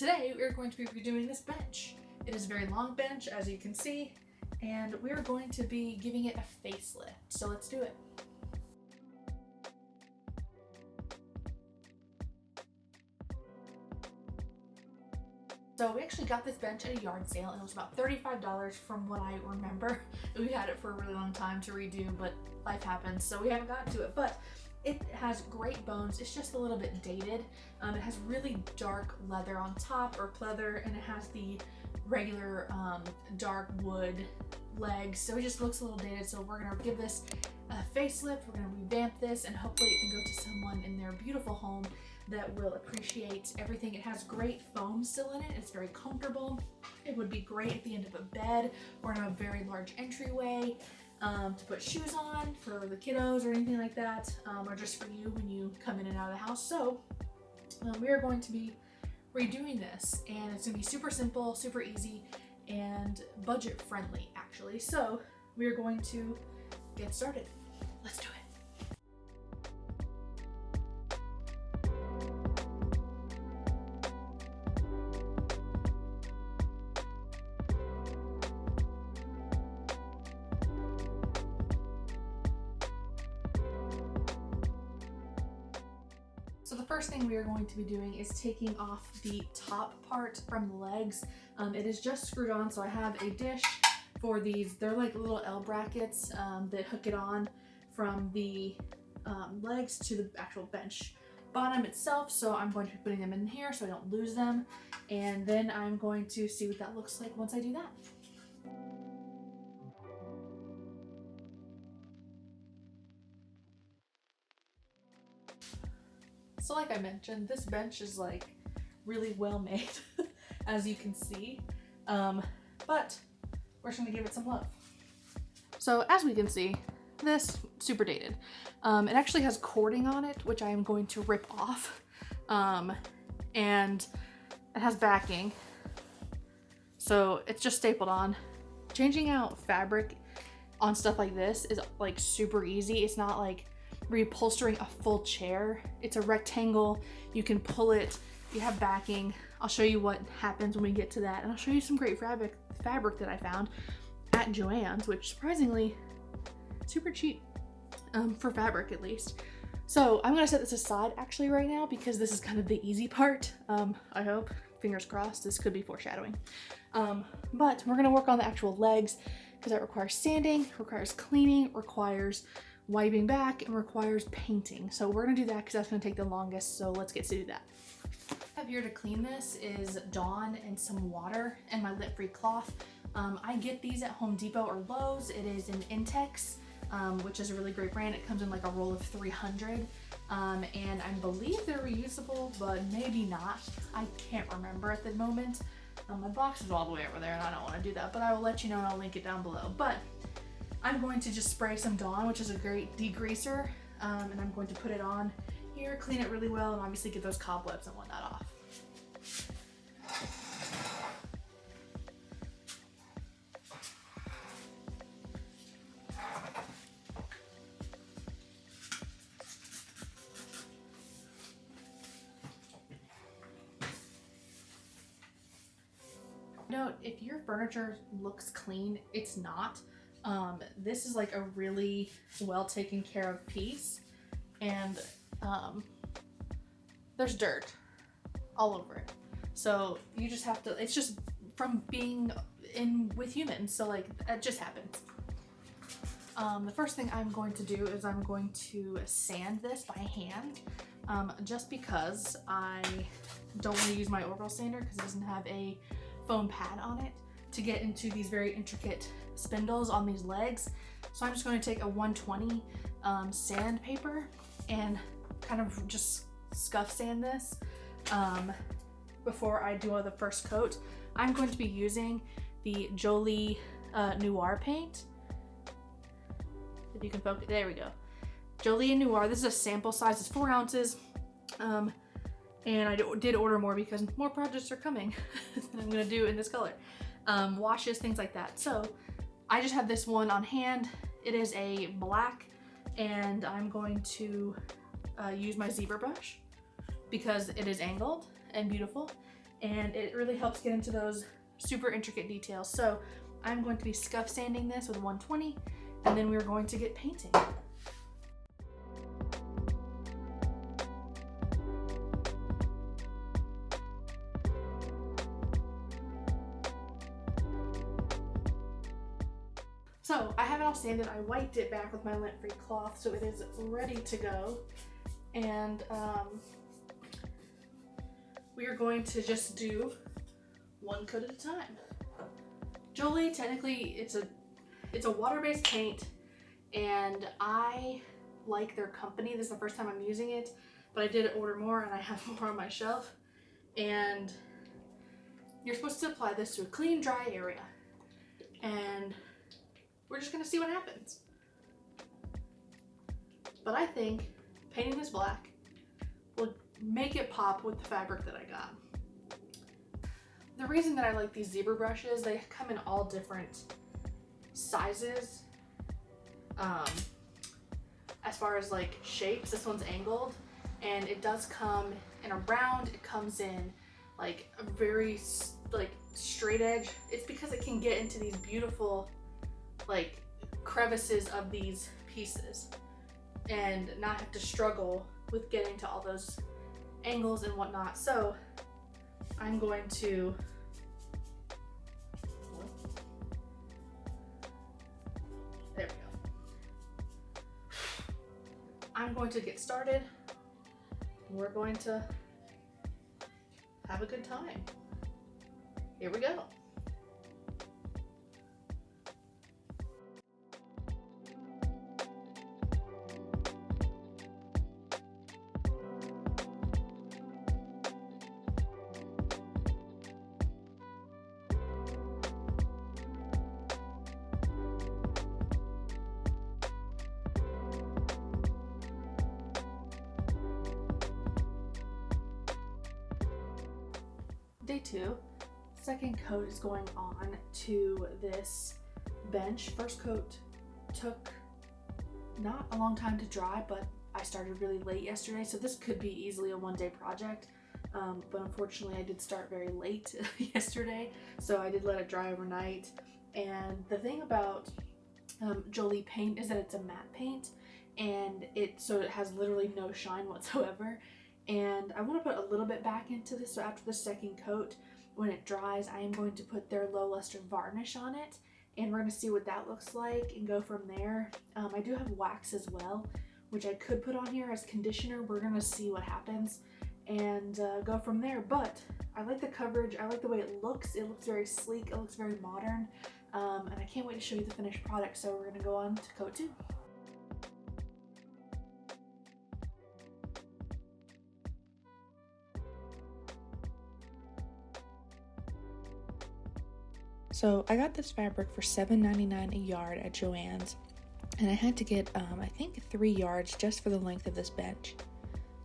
today we're going to be redoing this bench. It is a very long bench, as you can see, and we're going to be giving it a facelift. So let's do it. So we actually got this bench at a yard sale and it was about $35 from what I remember. We had it for a really long time to redo, but life happens, so we haven't gotten to it. But it has great bones. It's just a little bit dated. It has really dark leather on top, or pleather, and it has the regular dark wood legs. So it just looks a little dated. So we're gonna give this a facelift. We're gonna revamp this, and hopefully it can go to someone in their beautiful home that will appreciate everything. It has great foam still in it. It's very comfortable. It would be great at the end of a bed or in a very large entryway. To put shoes on for the kiddos or anything like that, or just for you when you come in and out of the house. So we are going to be redoing this, and it's gonna be super simple, super easy, and budget friendly actually. So we are going to get started. Let's do it. So the first thing we are going to be doing is taking off the top part from the legs. It is just screwed on, so I have a dish for these. They're like little L brackets that hook it on from the legs to the actual bench bottom itself. So I'm going to be putting them in here so I don't lose them. And then I'm going to see what that looks like once I do that. So like I mentioned, this bench is like really well made, as you can see, but we're just gonna give it some love. So as we can see, this super dated. It actually has cording on it, which I am going to rip off, and it has backing, so it's just stapled on. Changing out fabric on stuff like this is like super easy. It's not like reupholstering a full chair. It's a rectangle. You can pull it. You have backing. I'll show you what happens when we get to that, and I'll show you some great fabric that I found at JoAnn's, which surprisingly super cheap for fabric at least. So I'm gonna set this aside actually right now because this is kind of the easy part. I hope, fingers crossed, this could be foreshadowing. But we're gonna work on the actual legs because that requires sanding, requires cleaning, requires wiping back, and requires painting. So we're gonna do that because that's gonna take the longest, so let's get to do that. What I have here to clean this is Dawn and some water and my lint-free cloth. I get these at Home Depot or Lowe's. It is an Intex, which is a really great brand. It comes in like a roll of 300, and I believe they're reusable, but maybe not. I can't remember at the moment. My box is all the way over there and I don't want to do that, but I will let you know and I'll link it down below. But I'm going to just spray some Dawn, which is a great degreaser, and I'm going to put it on here, clean it really well, and obviously get those cobwebs and whatnot off. Note, if your furniture looks clean, it's not. This is like a really well taken care of piece, and there's dirt all over it. So you just have to, it's just from being in with humans, so like it just happens. The first thing I'm going to do is I'm going to sand this by hand, just because I don't want to use my Orbital sander because it doesn't have a foam pad on it to get into these very intricate spindles on these legs. So I'm just going to take a 120 sandpaper and kind of just scuff sand this before I do the first coat. I'm going to be using the Jolie Noir paint. If you can focus, there we go. Jolie and Noir, this is a sample size, it's 4 ounces. And I did order more because more projects are coming that I'm gonna do in this color. Washes, things like that. So I just have this one on hand. It is a black, and I'm going to use my Zibra brush because it is angled and beautiful. and it really helps get into those super intricate details. So I'm going to be scuff sanding this with 120, and then we're going to get painting. So I have it all sanded. I wiped it back with my lint-free cloth, so it is ready to go. And we are going to just do one coat at a time. Jolie, technically it's a water-based paint, and I like their company. This is the first time I'm using it, but I did order more and I have more on my shelf. And you're supposed to apply this to a clean, dry area. And we're just gonna see what happens. But I think painting this black will make it pop with the fabric that I got. The reason that I like these Zibra brushes, they come in all different sizes. As far as like shapes, this one's angled, and it does come in a round. It comes in like a very like straight edge. It's because it can get into these beautiful like crevices of these pieces and not have to struggle with getting to all those angles and whatnot. So I'm going to there we go. I'm going to get started. We're going to have a good time. Here we go. Day 2, second coat is going on to this bench. First coat took not a long time to dry, but I started really late yesterday, so this could be easily a one-day project. But unfortunately I did start very late yesterday, so I did let it dry overnight. And the thing about Jolie paint is that it's a matte paint, and it has literally no shine whatsoever. And I want to put a little bit back into this, so after the second coat, when it dries, I am going to put their low luster varnish on it, and we're going to see what that looks like and go from there. I do have wax as well, which I could put on here as conditioner. We're going to see what happens and go from there. But I like the coverage. I like the way it looks. It looks very sleek. It looks very modern. And I can't wait to show you the finished product. So we're going to go on to coat 2. So I got this fabric for $7.99 a yard at JoAnn's, and I had to get, I think 3 yards just for the length of this bench.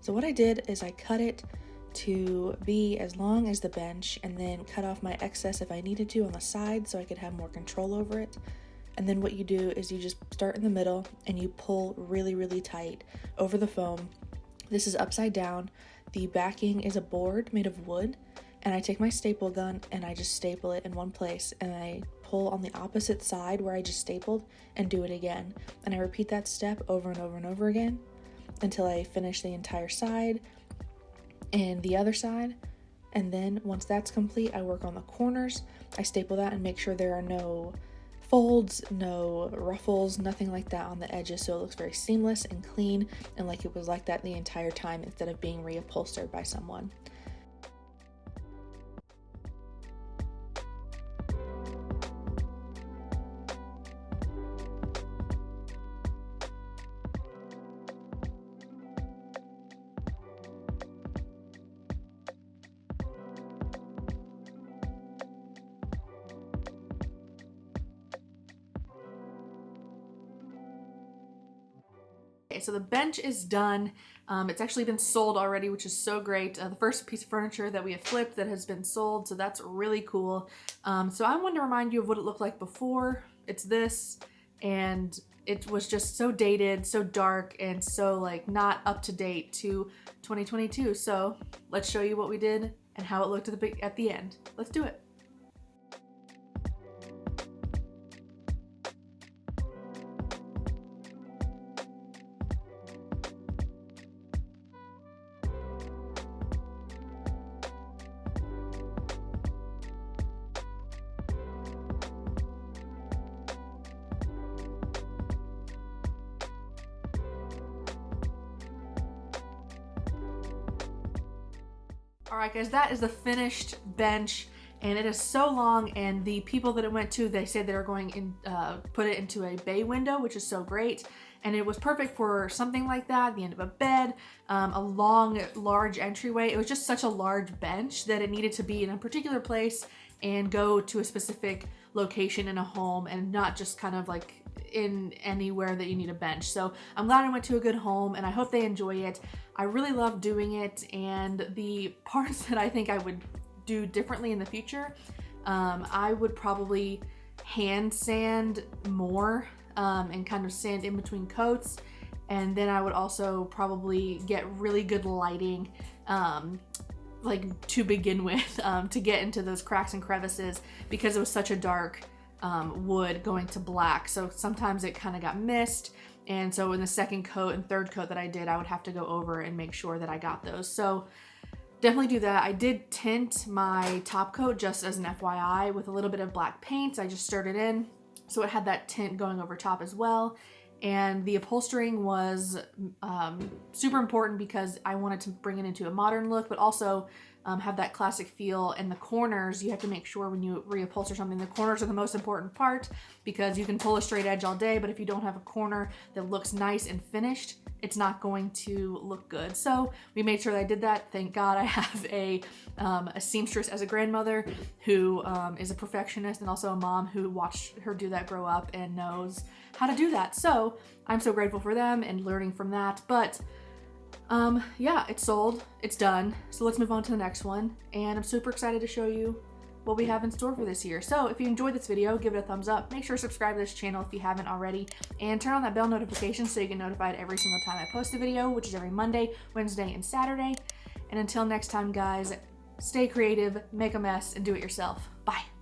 So what I did is I cut it to be as long as the bench, and then cut off my excess if I needed to on the side so I could have more control over it. And then what you do is you just start in the middle and you pull really, really tight over the foam. This is upside down. The backing is a board made of wood. And I take my staple gun and I just staple it in one place, and I pull on the opposite side where I just stapled and do it again. And I repeat that step over and over and over again until I finish the entire side and the other side. And then once that's complete, I work on the corners. I staple that and make sure there are no folds, no ruffles, nothing like that on the edges, so it looks very seamless and clean and like it was like that the entire time instead of being reupholstered by someone. Okay, so the bench is done. It's actually been sold already, which is so great. The first piece of furniture that we have flipped that has been sold, so that's really cool. So I wanted to remind you of what it looked like before. It's this, and it was just so dated, so dark, and so like not up to date to 2022. So let's show you what we did and how it looked at the end. Let's do it. Alright guys, that is the finished bench, and it is so long, and the people that it went to, they said they were going in, put it into a bay window, which is so great, and it was perfect for something like that, the end of a bed, a long, large entryway. It was just such a large bench that it needed to be in a particular place and go to a specific location in a home, and not just kind of like in anywhere that you need a bench. So I'm glad I went to a good home, and I hope they enjoy it. I really love doing it, and the parts that I think I would do differently in the future, I would probably hand sand more and kind of sand in between coats, and then I would also probably get really good lighting like to begin with, to get into those cracks and crevices, because it was such a dark wood going to black, so sometimes it kind of got missed, and so in the second coat and third coat that I did, I would have to go over and make sure that I got those. So definitely do that. I did tint my top coat, just as an FYI, with a little bit of black paint. I just stirred it in, so it had that tint going over top as well. And the upholstering was super important because I wanted to bring it into a modern look, but also have that classic feel. And the corners, you have to make sure when you reupholster something, the corners are the most important part, because you can pull a straight edge all day, but if you don't have a corner that looks nice and finished, it's not going to look good. So we made sure that I did that. Thank God I have a seamstress as a grandmother who is a perfectionist, and also a mom who watched her do that grow up and knows how to do that. So I'm so grateful for them and learning from that. But yeah, it's sold, it's done. So let's move on to the next one. And I'm super excited to show you what we have in store for this year. So if you enjoyed this video, give it a thumbs up. Make sure to subscribe to this channel if you haven't already, and turn on that bell notification so you get notified every single time I post a video, which is every Monday, Wednesday, and Saturday. And until next time, guys, stay creative, make a mess, and do it yourself. Bye.